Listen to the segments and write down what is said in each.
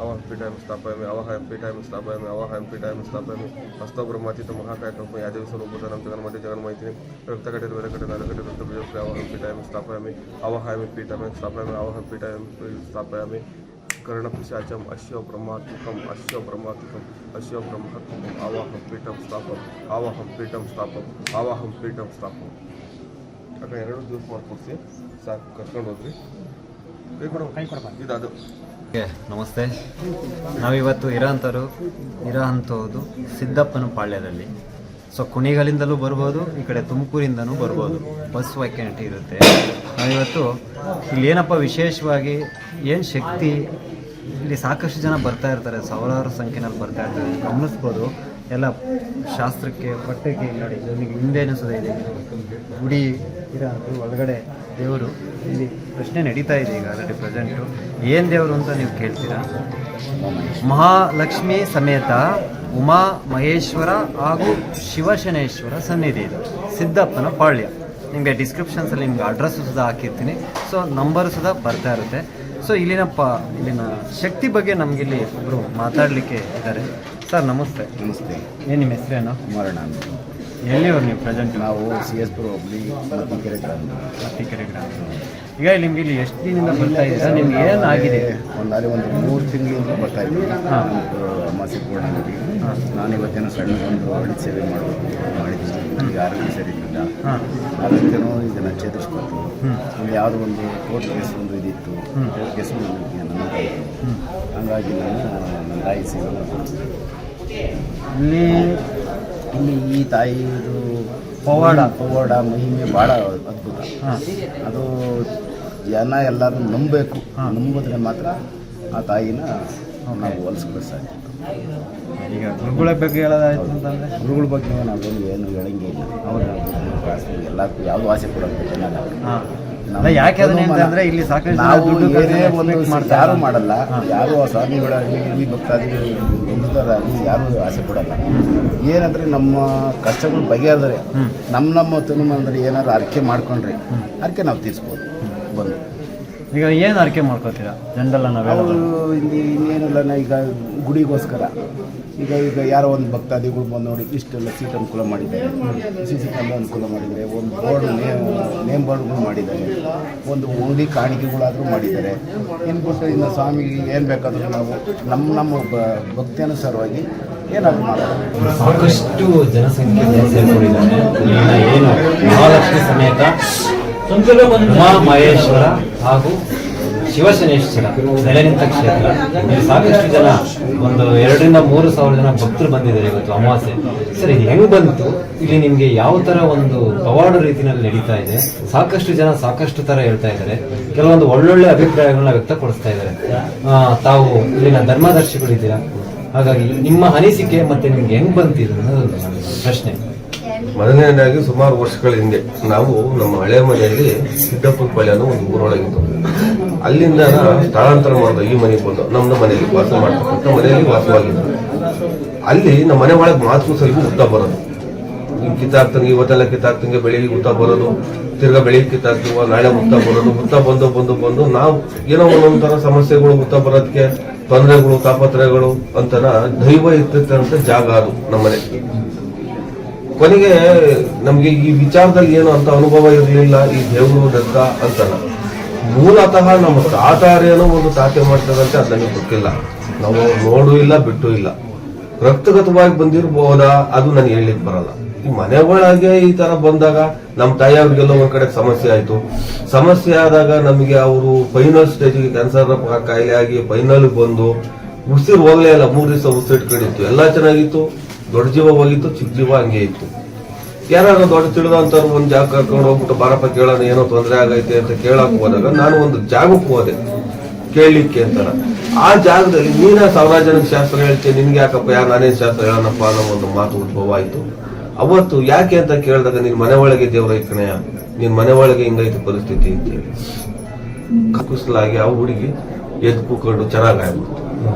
अवहं पीठायां स्थापयामि अवहं पीठायां स्थापयामि अवहं पीठायां स्थापयामि हस्तब्रह्मातीत महाकायकल्पं यादेवी स्वरूपधनं जगन्मते जगन्मैथिलीं रक्तकटे वेदकटे नारकटे रक्तबीजस्त्रे अवहं पीठायां स्थापयामि अवहं पीठायां स्थापयामि अवहं पीठायां स्थापयामि कर्णपिशाचम् अश्व ब्रह्मात्मकम् अवहं पीठं स्थापम् अवहं पीठं स्थापम् ಅಕ್ಕ ಎರಡು ಜ್ಯೂಸ್ ಮಾಡ್ಕೊಡ್ಸಿ ಸಾಕು ಕರ್ಕೊಂಡು ಹೋಗ್ರಿ ಕೈ ಕೊಡಪ್ಪ ಇದು ನಮಸ್ತೆ. ನಾವಿವತ್ತು ಇರೋಂಥದ್ದು ಸಿದ್ದಪ್ಪನ ಪಾಳ್ಯದಲ್ಲಿ. ಸೊ ಕುಣಿಗಲಿಂದಲೂ ಬರ್ಬೋದು, ಈ ಕಡೆ ತುಮಕೂರಿಂದನೂ ಬರ್ಬೋದು, ಬಸ್ ವ್ಯಾಕೆಂಟಿ ಇರುತ್ತೆ. ನಾವಿವತ್ತು ಇಲ್ಲಿ ಏನಪ್ಪ ವಿಶೇಷವಾಗಿ ಏನು ಶಕ್ತಿ, ಇಲ್ಲಿ ಸಾಕಷ್ಟು ಜನ ಬರ್ತಾ ಇರ್ತಾರೆ, ಸಾವಿರಾರು ಸಂಖ್ಯೆನಲ್ಲಿ ಬರ್ತಾ ಇರ್ತಾರೆ, ಗಮನಿಸ್ಬೋದು. ಎಲ್ಲ ಶಾಸ್ತ್ರಕ್ಕೆ ಪಟ್ಟಕ್ಕೆ ನೋಡಿ ನಿಮಗೆ ಹಿಂದೆ ಅನಿಸೋದೇ ಇದೆ ಗುಡಿ ಇರೋ ಒಳಗಡೆ ದೇವರು. ಇಲ್ಲಿ ಪ್ರಶ್ನೆ ನಡೀತಾ ಇದೆ ಈಗ ಆಲ್ರೆಡಿ ಪ್ರೆಸೆಂಟು. ಏನು ದೇವರು ಅಂತ ನೀವು ಕೇಳ್ತೀರಾ? ಮಹಾಲಕ್ಷ್ಮಿ ಸಮೇತ ಉಮಾ ಮಹೇಶ್ವರ ಹಾಗೂ ಶಿವಶನೇಶ್ವರ ಸನ್ನಿಧಿ ಇದು ಸಿದ್ದಪ್ಪನ ಪಾಳ್ಯ. ನಿಮಗೆ ಡಿಸ್ಕ್ರಿಪ್ಷನ್ಸಲ್ಲಿ ನಿಮ್ಗೆ ಅಡ್ರೆಸ್ಸು ಸುಧಾ ಹಾಕಿರ್ತೀನಿ. ಸೊ ನಂಬರ್ ಸುಧಾ ಬರ್ತಾ ಇರುತ್ತೆ. ಸೊ ಇಲ್ಲಿನ ಶಕ್ತಿ ಬಗ್ಗೆ ನಮಗಿಲ್ಲಿ ಒಬ್ಬರು ಮಾತಾಡಲಿಕ್ಕೆ ಇದ್ದಾರೆ. ಸರ್ ನಮಸ್ತೆ. ನಮಸ್ತೆ. ಏನು ನಿಮ್ಮ ಹೆಸರೇನು? ಕುಮಾರಣ್ಣ ಅಂತ. ಎಲ್ಲಿಯವರು ನೀವು ಪ್ರೆಸೆಂಟ್? ನಾವು CS ಪುರ ಹೋಬಳಿ ಮತ್ತಿಕೆರೆ ಗ್ರಾಮ. ಈಗ ನಿಮ್ಗೆ ಇಲ್ಲಿ ಎಷ್ಟು ದಿನದಿಂದ ಬರ್ತಾ ಇದ್ದೀರಾ? ನಿಮ್ಗೆ ಏನಾಗಿದೆ? ಒಂದು 3 ತಿಂಗಳಿಂದ ಬರ್ತಾ ಇದ್ದೀವಿ. ಅಮಾಸೆ ಪೂರ್ಣವಾಗಿ ನಾನು ಇವತ್ತೇನೋ ಸಣ್ಣ ಒಂದು ಒಳ್ಳೆ ಸೇವೆ ಮಾಡಿದ್ದೀನಿ. ನನಗೆ ಆರೋಗ್ಯ ಸರಿ ಇರಲಿಲ್ಲ, ಆರೋಗ್ಯನೂ ಇದನ್ನು ಚೇತರಿಸ್ಬೇಕು. ಇಲ್ಲಿ ಯಾವುದೋ ಒಂದು ಕೋರ್ಟ್ ಕೇಸ್ ಒಂದು ಇದಿತ್ತು, ಕೋರ್ಟ್ ಕೇಸು ನನ್ನ ಹಂಗಾಗಿ ನಾನು ನನ್ನ ತಾಯಿ ಸೇವೆ ಮಾಡ್ತೀನಿ. ಇಲ್ಲಿ ಈ ತಾಯಿದು ಪವಾಡ ಮಹಿಮೆ ಭಾಳ ಅದ್ಭುತ. ಅದು ಜನ ಎಲ್ಲರೂ ನಂಬಬೇಕು. ನಂಬಿದ್ರೆ ಮಾತ್ರ ಆ ತಾಯಿನ ನಾವು ಹೋಲಿಸ್ಬೇಕು ಸಾಧ್ಯ. ಈಗ ಗುರುಗಳ ಬಗ್ಗೆ ಹೇಳೋದಾಯ್ತು ಅಂತಂದರೆ ಗುರುಗಳ ಬಗ್ಗೆ ನಾವೇನು ಏನು ಹೇಳಂಗೆ ಇಲ್ಲ. ಅವರು ಎಲ್ಲಕ್ಕೂ ಯಾವುದು ಆಸೆ ಕೊಡೋದು ಜನ ಯಾಕೆ ಅಂತಂದರೆ ಇಲ್ಲಿ ಸಾಕಷ್ಟು ನಾವು ಏನೇ ಒಂದು ಯಾರೂ ಮಾಡಲ್ಲ. ಯಾರು ಆ ಸ್ವಾಮಿಗಳಾಗಲಿ ಈ ಭಕ್ತಾದಿಗಳು ಬಂದಿದ್ದಾರಾಗಲಿ ಯಾರೂ ಆಸೆ ಕೊಡಲ್ಲ. ಏನಂದರೆ ನಮ್ಮ ಕಷ್ಟಗಳು ಬಗೆಹರಿದ್ರೆ ನಮ್ಮ ತನುಮಂದ್ರೆ ಏನಾದ್ರು ಅರಿಕೆ ಮಾಡ್ಕೊಂಡ್ರೆ ಅರಿಕೆ ನಾವು ತೀರಿಸ್ಬೋದು ಬಂದು. ಈಗ ಏನು ಅರಿಕೆ ಮಾಡ್ಕೋತೀರಾ ಜನರಲ್ಲ ನಾವು? ಇಲ್ಲಿ ಇನ್ನೇನಿಲ್ಲ, ಈಗ ಗುಡಿಗೋಸ್ಕರ ಈಗ ಯಾರೋ ಒಂದು ಭಕ್ತಾದಿಗಳು ಬಂದು ನೋಡಿ ಇಷ್ಟೆಲ್ಲ ಸೀಟ್ ಅನುಕೂಲ ಮಾಡಿದ್ದಾರೆ, CC ಕ್ಯಾಮ್ರಾ ಅನುಕೂಲ ಮಾಡಿದ್ದಾರೆ, ಒಂದು ಬೋರ್ಡ್ ನೇಮ್ ಬೋರ್ಡ್ಗಳು ಮಾಡಿದ್ದಾರೆ, ಒಂದು ಅಂಗಡಿ ಕಾಣಿಕೆಗಳಾದರೂ ಮಾಡಿದ್ದಾರೆ. ಇನ್ಬಿಟ್ಟು ಇನ್ನು ಸ್ವಾಮಿಗೆ ಏನು ಬೇಕಾದರೂ ನಾವು ನಮ್ಮ ಭಕ್ತಿಯನುಸಾರವಾಗಿ ಏನಾದರೂ ಮಾಡೋದು. ಸಾಕಷ್ಟು ಜನಸಂಖ್ಯೆ ಸೇರಿಕೊಂಡಿದ್ದಾರೆ. ಏನು ಮಹಾಲಕ್ಷ್ಮಿ ಸಮೇತ ಉಮಾ ಮಹೇಶ್ವರ ಹಾಗೂ ಶಿವಶನೇಶ್ವರ ನೆಲೆ ನಿಂತ ಕ್ಷೇತ್ರ. ಇಲ್ಲಿ ಸಾಕಷ್ಟು ಜನ, ಒಂದು 2,000-3,000 ಜನ ಭಕ್ತರು ಬಂದಿದ್ದಾರೆ ಇವತ್ತು ಅಮಾವಾಸ್ಯೆ. ಸರ್, ಇದು ಹೆಂಗೆ ಬಂತು? ಇಲ್ಲಿ ನಿಮಗೆ ಯಾವ ಥರ ಒಂದು ಪವಾಡ ರೀತಿಯಲ್ಲಿ ನಡೀತಾ ಇದೆ? ಸಾಕಷ್ಟು ಜನ ಸಾಕಷ್ಟು ಥರ ಹೇಳ್ತಾ ಇದ್ದಾರೆ, ಕೆಲವೊಂದು ಒಳ್ಳೊಳ್ಳೆ ಅಭಿಪ್ರಾಯಗಳನ್ನ ವ್ಯಕ್ತಪಡಿಸ್ತಾ ಇದ್ದಾರೆ. ತಾವು ಇಲ್ಲಿನ ಧರ್ಮದರ್ಶಿಗಳಿದ್ದೀರಾ, ಹಾಗಾಗಿ ನಿಮ್ಮ ಅನಿಸಿಕೆ ಮತ್ತೆ ನಿಮ್ಗೆ ಹೆಂಗೆ ಬಂತಿದೆ ಅನ್ನೋದು ಪ್ರಶ್ನೆ. ಮೊದಲನೇದಾಗಿ ಸುಮಾರು ವರ್ಷಗಳ ಹಿಂದೆ ನಾವು ನಮ್ಮ ಹಳೆ ಮನೆಯಲ್ಲಿ ಸಿದ್ದಪ್ಪನ ಪಾಳ್ಯ ಅನ್ನೋ ಒಂದು ಊರೊಳಗಿದ್ದು, ಅಲ್ಲಿಂದ ಸ್ಥಳಾಂತರ ಮಾಡಿದ ಈ ಮನೆಗೆ ಬಂದು ನಮ್ದು ಮನೆಯಲ್ಲಿ ವಾಸ ಮಾಡ್ತಕ್ಕಂಥ ಮನೆಯಲ್ಲಿ ವಾಸವಾಗಿದ್ದು. ಅಲ್ಲಿ ನಮ್ಮ ಮನೆ ಒಳಗೆ ಮಾತು ಸಲಿಗೂ ಹುತ್ತ ಬರೋದು, ಕಿತ್ತಾಕ್ತಂಗೆ ಇವತ್ತೆಲ್ಲ ಕಿತ್ತಾಕ್ತಂಗೆ ಬೆಳಿಗ್ಗೆ ಹುತ್ತ ಬರೋದು, ತಿರ್ಗಾ ಬೆಳಿಗ್ಗೆ ಕಿತ್ತಾಕ್ತೀವ, ನಾಳೆ ಹುತ್ತ ಬರೋದು. ಹುತ್ತ ಬಂದು ನಾವು ಏನೋ ಒಂದೊಂಥರ ಸಮಸ್ಯೆಗಳು, ಹುತ್ತ ಬರೋದಕ್ಕೆ ತೊಂದರೆಗಳು, ತಾಪತ್ರಯಗಳು ಅಂತಾನ ದೈವ ಇರ್ತಕ್ಕಂಥ ಜಾಗ ಅದು ನಮ್ಮನೆ. ಕೊನೆಗೆ ನಮ್ಗೆ ಈ ವಿಚಾರದಲ್ಲಿ ಏನು ಅಂತ ಅನುಭವ ಇರಲಿಲ್ಲ, ಈ ದೇವರು ದತ್ತ ಅಂತಲ್ಲ. ಮೂಲತಃ ನಮ್ಮ ತಾತಾರೇನೋ ಒಂದು ತಾತೆ ಮಾಡ್ತದಂತೆ ಅದು ನನಗೆ ಗೊತ್ತಿಲ್ಲ. ನಾವು ನೋಡು ಇಲ್ಲ, ಬಿಟ್ಟು ಇಲ್ಲ. ರಕ್ತಗತವಾಗಿ ಬಂದಿರಬಹುದಾ ಅದು ನನಗೆ ಹೇಳಲಿಕ್ಕೆ ಬರಲ್ಲ. ಈ ಮನೆ ಒಳಗೆ ಈ ತರ ಬಂದಾಗ ನಮ್ಮ ತಾಯಿಯವ್ರಿಗೆಲ್ಲ ಒಂದ್ ಕಡೆ ಸಮಸ್ಯೆ ಆಯ್ತು. ಸಮಸ್ಯೆ ಆದಾಗ ನಮಗೆ ಅವರು ಫೈನಲ್ ಸ್ಟೇಜ್ಗೆ ಕ್ಯಾನ್ಸರ್ ಕಾಯಿಲೆ ಆಗಿ ಫೈನಲ್ ಬಂದು ಉಸಿರು ಹೋಗ್ಲೇ ಇಲ್ಲ. 3 ದಿವಸ ಉಸಿರಿಟ್ಕೊಂಡಿತ್ತು, ಎಲ್ಲಾ ಚೆನ್ನಾಗಿತ್ತು. ದೊಡ್ಡ ಜೀವ ಹೋಗಿತ್ತು, ಚಿಕ್ಕ ಜೀವ ಹಂಗೆ ಇತ್ತು. ಯಾರು ದೊಡ್ಡ ತಿಳಿದಂತವ್ರು ಒಂದ್ ಜಾಗ ಕರ್ಕೊಂಡು ಹೋಗ್ಬಿಟ್ಟು ಬಾರಪ್ಪ ಕೇಳೋಣ, ಏನೋ ತೊಂದರೆ ಆಗೈತೆ ಅಂತ ಕೇಳಕ್ ಹೋದಾಗ ನಾನು ಒಂದು ಜಾಗಕ್ಕೆ ಹೋದೆ ಕೇಳಲಿಕ್ಕೆ ಅಂತ. ಆ ಜಾಗದಲ್ಲಿ ನೀನ 1000 ಜನಕ್ಕೆ ಶಾಸ್ತ್ರ ಹೇಳ್ತೀನಿ, ನಿನ್ಗೆ ಯಾಕಪ್ಪ ನಾನೇನ್ ಶಾಸ್ತ್ರ ಹೇಳೋಣಪ್ಪ ಅನ್ನೋ ಒಂದು ಮಾತು ಉದ್ಭವ ಆಯ್ತು. ಅವತ್ತು ಯಾಕೆ ಅಂತ ಕೇಳಿದಾಗ ನಿನ್ ಮನೆ ಒಳಗೆ ದೇವ್ರ ಇಕ್ಕಣೆಯ, ನಿನ್ ಮನೆ ಒಳಗೆ ಹಿಂಗೈತೆ ಪರಿಸ್ಥಿತಿ ಅಂತೇಳಿ ಕುಸಲಾಗಿ ಆ ಹುಡುಗಿ ಎದ್ದು ಕೂಕೊಂಡು ಚೆನ್ನಾಗಾಗ್ಬಿಡ್ತು.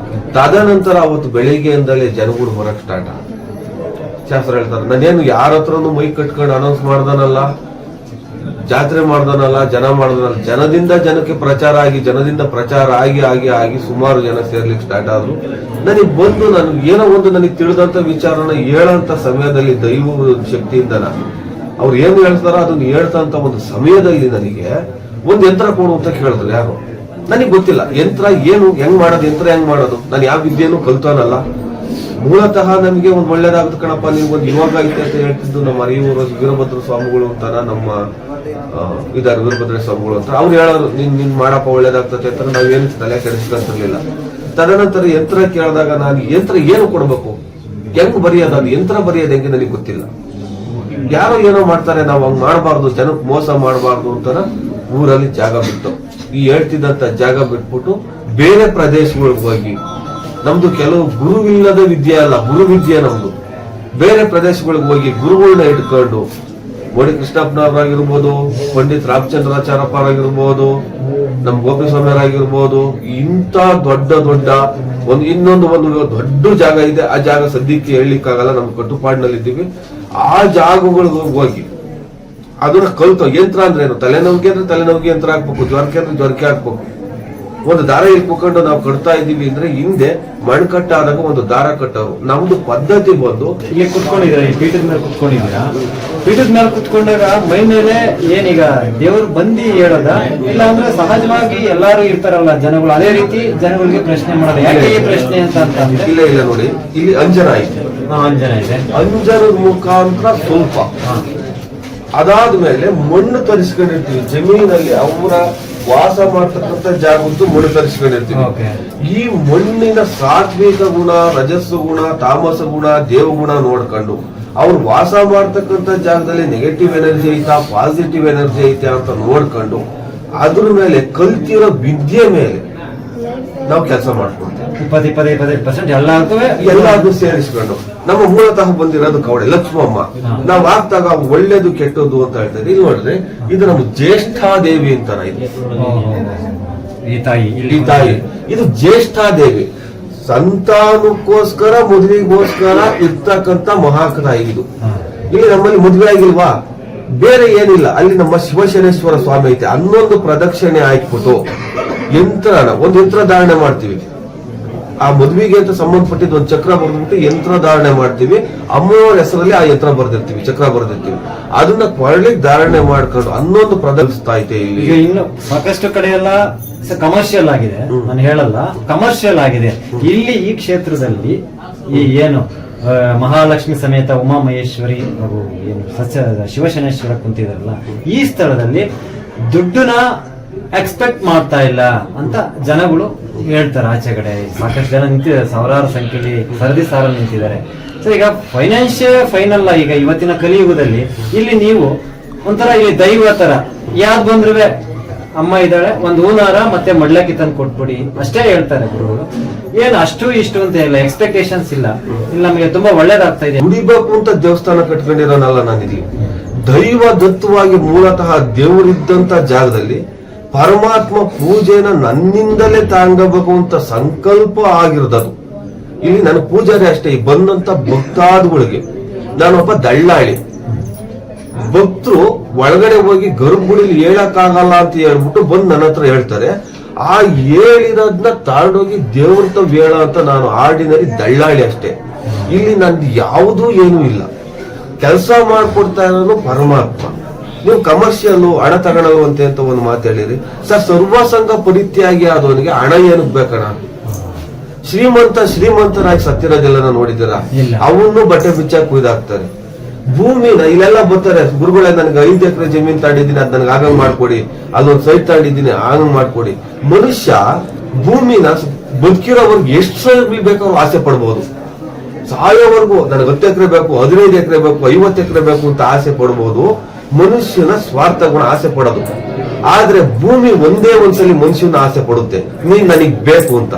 ತದನಂತರ ಅವತ್ತು ಬೆಳಿಗ್ಗೆಯಿಂದಲೇ ಜನಗಳು ಹೊರಗೆ ಸ್ಟಾರ್ಟ್ ಆಗ ಶಾಸ್ತ್ರ ಹೇಳ್ತಾರೆ. ನಾನೇನು ಯಾರ ಹತ್ರನು ಮೈ ಕಟ್ಕೊಂಡು ಅನೌನ್ಸ್ ಮಾಡ್ದಾನಲ್ಲ, ಜಾತ್ರೆ ಮಾಡ್ದನಲ್ಲ, ಜನ ಮಾಡ್ದನಲ್ಲ, ಜನದಿಂದ ಜನಕ್ಕೆ ಪ್ರಚಾರ ಆಗಿ, ಜನದಿಂದ ಪ್ರಚಾರ ಆಗಿ ಆಗಿ ಆಗಿ ಸುಮಾರು ಜನ ಸೇರ್ಲಿಕ್ಕೆ ಸ್ಟಾರ್ಟ್ ಆದ್ರು. ನನಗೆ ಬಂದು ನನಗೆ ಏನೋ ಒಂದು ನನಗೆ ತಿಳಿದಂತ ವಿಚಾರನ ಹೇಳಂತ ಸಮಯದಲ್ಲಿ ದೈವ ಶಕ್ತಿಯಿಂದ ಅವ್ರು ಏನು ಹೇಳ್ತಾರೋ ಅದನ್ನ ಹೇಳ್ತಂತ ಒಂದು ಸಮಯದಲ್ಲಿ ನನಗೆ ಒಂದು ಯಂತ್ರ ಕೊಡು ಅಂತ ಕೇಳಿದ್ರು ಯಾರು. ನನಗೆ ಗೊತ್ತಿಲ್ಲ ಯಂತ್ರ ಏನು, ಹೆಂಗ್ ಮಾಡೋದು, ಯಂತ್ರ ಹೆಂಗ್ ಮಾಡೋದು, ನಾನು ಯಾವ ವಿದ್ಯೆನೂ ಕಲ್ತಾನಲ್ಲ. ಮೂಲತಃ ನಮಗೆ ಒಂದು ಒಳ್ಳೇದಾಗುತ್ತೆ ಕಣಪ್ಪ, ನೀವು ಒಂದು ಯೋಗ ಐತೆ ಅಂತ ಹೇಳ್ತಿದ್ದು ನಮ್ಮ ಅರಿಯೂರು ವೀರಭದ್ರ ಸ್ವಾಮಿಗಳು ಅಂತಾನ, ನಮ್ಮ ಇದಾರೆ ವೀರಭದ್ರ ಸ್ವಾಮಿಗಳು ಅಂತ ಅವ್ರು ಹೇಳೋರು, ನಿನ್ ಮಾಡಪ್ಪ ಒಳ್ಳೇದಾಗ್ತದೆ ಅಂತ. ನಾವೇನು ತಲೆ ಕೆಡಿಸ್ಕೊಂತಿರ್ಲಿಲ್ಲ. ತದನಂತರ ಯಂತ್ರ ಕೇಳಿದಾಗ ನಾನು ಯಂತ್ರ ಏನು ಕೊಡ್ಬೇಕು, ಹೆಂಗ್ ಬರೆಯೋದು, ಅದು ಯಂತ್ರ ಬರೆಯೋದು ಹೆಂಗೆ ನನಗೆ ಗೊತ್ತಿಲ್ಲ. ಯಾರೋ ಏನೋ ಮಾಡ್ತಾರೆ, ನಾವು ಹಂಗ್ ಮಾಡಬಾರ್ದು, ಜನಕ್ಕೆ ಮೋಸ ಮಾಡಬಾರ್ದು ಅಂತ ಊರಲ್ಲಿ ಜಾಗ ಬಿಟ್ಟು, ಈ ಹೇಳ್ತಿದ್ದಂತ ಜಾಗ ಬಿಟ್ಬಿಟ್ಟು ಬೇರೆ ಪ್ರದೇಶಗಳಿಗೆ ಹೋಗಿ, ನಮ್ದು ಕೆಲವು ಗುರುವಿಲ್ಲದ ವಿದ್ಯೆ ಅಲ್ಲ, ಗುರು ವಿದ್ಯೆ ನಮ್ದು. ಬೇರೆ ಪ್ರದೇಶಗಳಿಗೆ ಹೋಗಿ ಗುರುಗಳನ್ನ ಇಟ್ಕೊಂಡು, ಗೋಡಿ ಕೃಷ್ಣಪ್ಪನವರಾಗಿರ್ಬೋದು, ಪಂಡಿತ್ ರಾಮಚಂದ್ರಾಚಾರ್ಯಪ್ಪರಾಗಿರ್ಬೋದು, ನಮ್ಮ ಗೋಪಿಸ್ವಾಮಿಯವರಾಗಿರ್ಬೋದು, ಇಂಥ ದೊಡ್ಡ ದೊಡ್ಡ ಇನ್ನೊಂದು ದೊಡ್ಡ ಜಾಗ ಇದೆ. ಆ ಜಾಗ ಸದ್ಯಕ್ಕೆ ಹೇಳಲಿಕ್ಕಾಗಲ್ಲ, ನಮ್ಮ ಕಟ್ಟುಪಾಡಿನಲ್ಲಿದ್ದೀವಿ. ಆ ಜಾಗಗಳಿಗೆ ಹೋಗಿ ಅದನ್ನ ಕಲ್ತು, ಯಂತ್ರ ಅಂದ್ರೆ ಏನು, ತಲೆನೋವಿಗೆ ಅಂದ್ರೆ ತಲೆನೋವಿಗೆ ಯಂತ್ರ ಹಾಕ್ಬೇಕು, ಜ್ವರಕ್ಕೆ ಅಂದ್ರೆ ಜ್ವರಕ್ಕೆ ಹಾಕ್ಬೇಕು. ಒಂದು ದಾರ ಇಟ್ಕೊಂಡು ನಾವು ಕಟ್ತಾ ಇದೀವಿ ಅಂದ್ರೆ ಹಿಂದೆ ಮಣ್ಕಟ್ಟಾದಾಗ ಒಂದು ದಾರ ಕಟ್ಟೋರು. ನಮ್ದು ಪದ್ಧತಿ ಬಂದು ಇಲ್ಲಿ ಕುತ್ಕೊಂಡಿದ್ದೀರಾ, ಈ ಪೀಠದ ಮೇಲೆ ಕುತ್ಕೊಂಡಿದ್ದೀರಾ. ಪೀಠದ ಮೇಲೆ ಕುತ್ಕೊಂಡಾಗ ಮೈ ಮೇಲೆ ಏನೀಗ ದೇವರು ಬಂದಿ ಹೇಳೋದ, ಇಲ್ಲ ಅಂದ್ರೆ ಸಹಜವಾಗಿ ಎಲ್ಲಾರು ಇರ್ತಾರಲ್ಲ ಜನಗಳು, ಅದೇ ರೀತಿ ಜನಗಳಿಗೆ ಪ್ರಶ್ನೆ ಮಾಡೋದು. ಯಾಕೆ ಈ ಪ್ರಶ್ನೆ ಅಂತ ಇಲ್ಲ ನೋಡಿ, ಇಲ್ಲಿ ಅಂಜನ ಐತೆ, ಅಂಜನ ಇದೆ. ಅಂಜನದ ಮುಖಾಂತರ ಸ್ವಲ್ಪ ಅದಾದ್ಮೇಲೆ ಮಣ್ಣು ತರಿಸ್ಕೊಂಡಿರ್ತೀವಿ ಜಮೀನಲ್ಲಿ, ಅವರ ವಾಸ ಮಾಡ್ತಕ್ಕಂಥ ಜಾಗದ್ದು ಮಣ್ಣು ತರಿಸ್ಕೊಂಡಿರ್ತೀವಿ. ಈ ಮಣ್ಣಿನ ಸಾತ್ವಿಕ ಗುಣ, ರಜಸ್ಸು ಗುಣ, ತಾಮಸ ಗುಣ, ದೇವಗುಣ ನೋಡ್ಕೊಂಡು ಅವ್ರು ವಾಸ ಮಾಡ್ತಕ್ಕಂಥ ಜಾಗದಲ್ಲಿ ನೆಗೆಟಿವ್ ಎನರ್ಜಿ ಐತಾ, ಪಾಸಿಟಿವ್ ಎನರ್ಜಿ ಐತಾ ಅಂತ ನೋಡ್ಕೊಂಡು ಅದ್ರ ಮೇಲೆ ಕಲ್ತಿರೋ ವಿದ್ಯೆ ಮೇಲೆ ನಾವು ಕೆಲಸ ಮಾಡ್ಕೊಳ್ತೀವಿ. 20-25% ಎಲ್ಲಾರ್ಗೂ ಸೇರಿಸ್ಕೊಂಡು ನಮ್ಮ ಮೂಲತಃ ಬಂದಿರೋದು ಕವಡೆ ಲಕ್ಷ್ಮಮ್ಮ. ನಾವ್ ಆಗ್ತಾಗ ಒಳ್ಳೇದು ಕೆಟ್ಟದ್ದು ಅಂತ ಹೇಳ್ತಾರೆ. ಇಲ್ಲಿ ನೋಡಿದ್ರೆ ಇದು ನಮ್ಮ ಜ್ಯೇಷ್ಠಾದೇವಿ ಅಂತಾರ, ಈ ತಾಯಿ ಇದು ಜ್ಯೇಷ್ಠಾದೇವಿ. ಸಂತಾನಕ್ಕೋಸ್ಕರ ಮದುವೆಗೋಸ್ಕರ ಇರ್ತಕ್ಕಂಥ ಮಹಾತಾಯಿ ಇದು. ಇಲ್ಲಿ ನಮ್ಮಲ್ಲಿ ಮದುವೆ ಆಗಿಲ್ವಾ, ಬೇರೆ ಏನಿಲ್ಲ, ಅಲ್ಲಿ ನಮ್ಮ ಶಿವಶನೇಶ್ವರ ಸ್ವಾಮಿ ಐತೆ. ಅನ್ನೊಂದು ಪ್ರದಕ್ಷಿಣೆ ಹಾಕ್ಬಿಟ್ಟು ಒಂದು ಯಂತ್ರ ಧಾರಣೆ ಮಾಡ್ತೀವಿ. ಆ ಮದುವೆಗೆ ಅಂತ ಸಂಬಂಧಪಟ್ಟಿದ್ದು ಒಂದು ಚಕ್ರ ಬರೆದ್ಬಿಟ್ಟು ಯಂತ್ರ ಧಾರಣೆ ಮಾಡ್ತೀವಿ. ಅಮ್ಮನವ್ರ ಹೆಸರಲ್ಲಿ ಆ ಯಂತ್ರ ಬರೆದಿರ್ತೀವಿ, ಚಕ್ರ ಬರೆದಿರ್ತೀವಿ. ಅದನ್ನ ಕೊಳ್ಳಿಗೆ ಧಾರಣೆ ಮಾಡ್ಕೊಂಡು ಅನ್ನೊಂದು ಪ್ರದರ್ಶಿಸ್ತಾ ಐತೆ. ಇಲ್ಲಿ ಇನ್ನು ಸಾಕಷ್ಟು ಕಡೆ ಎಲ್ಲ ಕಮರ್ಷಿಯಲ್ ಆಗಿದೆ, ನಾನು ಹೇಳಲ್ಲ, ಕಮರ್ಷಿಯಲ್ ಆಗಿದೆ. ಇಲ್ಲಿ ಈ ಕ್ಷೇತ್ರದಲ್ಲಿ ಈ ಏನು ಮಹಾಲಕ್ಷ್ಮಿ ಸಮೇತ ಉಮಾಮಹೇಶ್ವರಿ ಹಾಗೂ ಏನು ಶಿವಶನೇಶ್ವರ ಕುಂತಿದಾರಲ್ಲ, ಈ ಸ್ಥಳದಲ್ಲಿ ದುಡ್ಡನ್ನ ಎಕ್ಸ್ಪೆಕ್ಟ್ ಮಾಡ್ತಾ ಇಲ್ಲ ಅಂತ ಜನಗಳು ಹೇಳ್ತಾರೆ. ಆಚೆ ಕಡೆ ಸಾಕಷ್ಟು ಜನ ನಿಂತಿದ್ದಾರೆ, ಸಾವಿರಾರು ಸಂಖ್ಯೆಯಲ್ಲಿ ಸರದಿ ಸಾರಲ್ಲಿ ನಿಂತಿದ್ದಾರೆ. ಸೊ ಈಗ ಫೈನಲ್ ಈಗ ಇವತ್ತಿನ ಕಲಿಯುಗದಲ್ಲಿ ಇಲ್ಲಿ ನೀವು ಒಂಥರ ಇಲ್ಲಿ ದೈವ ತರ ಯಾವ್ದು ಬಂದ್ರು ಅಮ್ಮ ಇದ್ದಾಳೆ, ಒಂದು ಹೂನಾರ ಮತ್ತೆ ಮಡ್ಲಕ್ಕಿ ತಂದು ಕೊಟ್ಬಿಡಿ ಅಷ್ಟೇ ಹೇಳ್ತಾರೆ ಗುರುಗಳು. ಏನು ಅಷ್ಟು ಇಷ್ಟು ಅಂತ ಇಲ್ಲ, ಎಕ್ಸ್ಪೆಕ್ಟೇಷನ್ಸ್ ಇಲ್ಲ. ಇಲ್ಲಿ ನಮಗೆ ತುಂಬಾ ಒಳ್ಳೇದಾಗ್ತಾ ಇದೆ. ದುಡಿಬೇಕು ಅಂತ ದೇವಸ್ಥಾನ ಕಟ್ಕೊಂಡಿರೋನಲ್ಲ ನಾನಿಲ್ಲಿ. ದೈವ ದತ್ತವಾಗಿ ಮೂಲತಃ ದೇವರಿದ್ದಂತ ಜಾಗದಲ್ಲಿ ಪರಮಾತ್ಮ ಪೂಜೆನ ನನ್ನಿಂದಲೇ ತಾಂಗಬೇಕು ಅಂತ ಸಂಕಲ್ಪ ಆಗಿರೋದದು. ಇಲ್ಲಿ ನನ್ನ ಪೂಜಾರಿ ಅಷ್ಟೇ, ಬಂದಂತ ಭಕ್ತಾದಿಗಳಿಗೆ ನಾನೊಬ್ಬ ದಳ್ಳಾಳಿ. ಭಕ್ತರು ಒಳಗಡೆ ಹೋಗಿ ಗರ್ಭಗುಡಿಲಿ ಹೇಳಕ್ಕಾಗಲ್ಲ ಅಂತ ಹೇಳ್ಬಿಟ್ಟು ಬಂದು ನನ್ನ ಹತ್ರ ಹೇಳ್ತಾರೆ. ಆ ಹೇಳಿರೋದನ್ನ ತಾಂಡೋಗಿ ದೇವ್ರ ಹೇಳ ಅಂತ ನಾನು ಆರ್ಡಿನರಿ ದಳ್ಳಾಳಿ ಅಷ್ಟೇ. ಇಲ್ಲಿ ನಂದು ಯಾವುದೂ ಏನೂ ಇಲ್ಲ. ಕೆಲಸ ಮಾಡ್ಕೊಡ್ತಾ ಇರೋನು ಪರಮಾತ್ಮ. ನೀವು ಕಮರ್ಷಿಯಲ್ ಹಣ ತಗೊಳ್ಳುವಂತೆ ಅಂತ ಒಂದು ಮಾತು ಹೇಳಿರಿ ಸರ್. ಸರ್ವಸಂಗ ಪರಿತ್ಯಾಗಿ ಆದವನಿಗೆ ಹಣ ಏನಕ್ಕೆ ಬೇಕಣ? ಶ್ರೀಮಂತರಾಗಿ ಸತ್ತಿರೋದೆಲ್ಲ ನೋಡಿದ್ದೀರಾ? ಅವನು ಬಟ್ಟೆ ಬಿಚ್ಚಾಕ್ ಕುಯ್ದಾಕ್ತಾರೆ. ಭೂಮಿನ ಇಲ್ಲೆಲ್ಲ ಬರ್ತಾರೆ ಗುರುಗಳೇ, ನನ್ಗೆ 5 ಎಕರೆ ಜಮೀನ್ ತಗೊಂಡಿದ್ದೀನಿ, ಅದ್ ನನ್ಗೆ ಆಗಂಗ್ ಮಾಡ್ಕೊಡಿ, ಅಲ್ಲೊಂದು ಸೈಟ್ ತಗೊಂಡಿದ್ದೀನಿ ಆಗಂಗ್ ಮಾಡ್ಕೊಡಿ. ಮನುಷ್ಯ ಭೂಮಿನ ಬದುಕಿರೋವರ್ಗು ಎಷ್ಟು ಬೇಕಾದ್ರೂ ಆಸೆ ಪಡ್ಬೋದು. ಸಾಯೋವರೆಗೂ ನನಗೆ 10 ಎಕರೆ ಬೇಕು, 15 ಎಕರೆ ಬೇಕು, 50 ಎಕರೆ ಬೇಕು ಅಂತ ಆಸೆ ಪಡ್ಬೋದು. ಮನುಷ್ಯನ ಸ್ವಾರ್ಥ ಗುಣ ಆಸೆ ಪಡೋದು. ಆದ್ರೆ ಭೂಮಿ ಒಂದೇ ಒಂದ್ಸಲಿ ಮನುಷ್ಯನ ಆಸೆ ಪಡುತ್ತೆ, ನೀನ್ ನನಗ್ ಬೇಕು ಅಂತ.